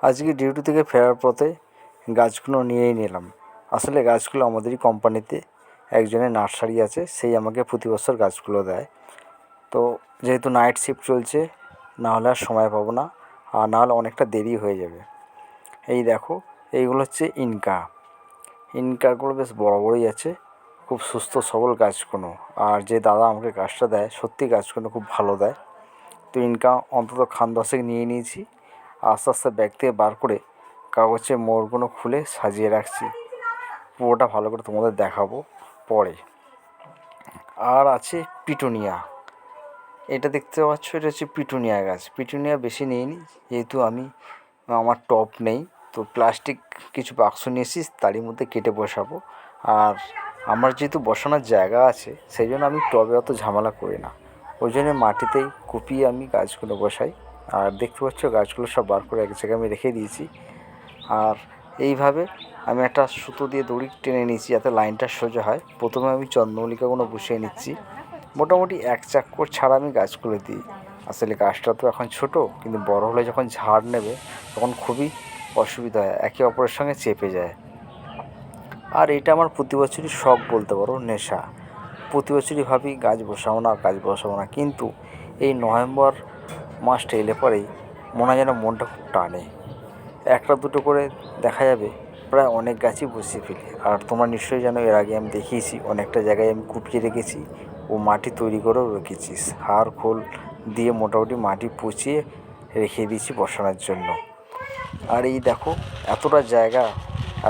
আজকে ডিউটি থেকে ফেরার পথে গাছগুলো নিয়েই নিলাম। আসলে গাছগুলো আমাদেরই কোম্পানিতে একজনের নার্সারি আছে, সেই আমাকে প্রতি বছর গাছগুলো দেয়। তো যেহেতু নাইট শিফট চলছে, না হলে আর সময় পাবো না, আর না হলে অনেকটা দেরি হয়ে যাবে। এই দেখো, এইগুলো হচ্ছে ইনকাগুলো বেশ বড় বড়ই আছে, খুব সুস্থ সবল গাছগুলো। আর যে দাদা আমাকে গাছটা দেয়, সত্যি গাছগুলো খুব ভালো দেয়। তো ইনকা অন্তত খান 10 নিয়ে নিয়েছি। আস্তে আস্তে ব্যাগ থেকে বার করে কাগজে মোড়গুলো খুলে সাজিয়ে রাখছি। পুরোটা ভালো করে তোমাদের দেখাবো পরে। আর আছে পিটুনিয়া, এটা দেখতে পাচ্ছ, এটা হচ্ছে পিটুনিয়া গাছ। পিটুনিয়া বেশি নিইনি, যেহেতু আমার টব নেই, তো প্লাস্টিক কিছু বাক্স নিয়ে এসেছি, তারই মধ্যে কেটে বসাবো। আর আমার যেহেতু বসানোর জায়গা আছে, সেই জন্য আমি টবে অত ঝামেলা করি না, ওই জন্য মাটিতেই কুপিয়ে আমি গাছগুলো বসাই। আর দেখতে পাচ্ছ গাছগুলো সব বার করে এক জায়গায় আমি রেখে দিয়েছি। আর এইভাবে আমি একটা সুতো দিয়ে দড়ি টেনে নিয়েছি যাতে লাইনটা সোজা হয়। প্রথমে আমি চন্দ্রমল্লিকাগুলো বসিয়ে নিচ্ছি। মোটামুটি 1 চাক্কর ছাড়া আমি গাছগুলো দিই। আসলে গাছটা তো এখন ছোট, কিন্তু বড় হলে যখন ঝাড় নেবে তখন খুবই অসুবিধা হয়, একে অপরের সঙ্গে চেপে যায়। আর এটা আমার প্রতি বছরই শখ বলতে পারো, নেশা। প্রতি বছরই ভাবি গাছ বসাবো না, কিন্তু এই নভেম্বর মাসটা এলে পরেই মনে হয় যেন মনটা খুব টানে। একটা দুটো করে দেখা যাবে প্রায় অনেক গাছই বসিয়ে ফেলি। আর তোমরা নিশ্চয়ই জানো, এর আগে আমি দেখিয়েছি অনেকটা জায়গায় আমি কুপিয়ে রেখেছি ও মাটি তৈরি করেও রেখেছি। সার খোল দিয়ে মোটামুটি মাটি পচিয়ে রেখে দিয়েছি বসানোর জন্য। আর এই দেখো, এতটা জায়গা,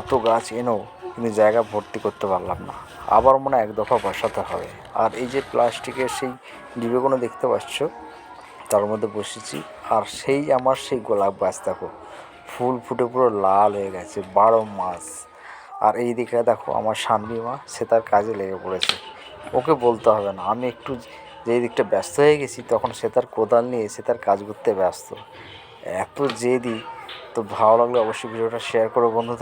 এত গাছ এনেও কিন্তু জায়গা ভর্তি করতে পারলাম না, আবার মনে হয় এক দফা বসাতে হবে। আর এই যে প্লাস্টিকের সেই ডিবেগুলো দেখতে পাচ্ছ, তার মধ্যে বসেছি। আর আমার সেই গোলাপ গাছ দেখো, ফুল ফুটে পুরো লাল হয়ে গেছে 12 মাস। আর এই দিকে দেখো আমার শানবি মা, সে তার কাজে লেগে পড়েছে। ওকে বলতে হবে না, আমি একটু যেই দিকটা ব্যস্ত হয়ে গেছি, তখন সে তার কোদাল নিয়ে সে তার কাজ করতে ব্যস্ত। এত জেদি। তো ভালো লাগলে অবশ্যই ভিডিওটা শেয়ার করো বন্ধুরা।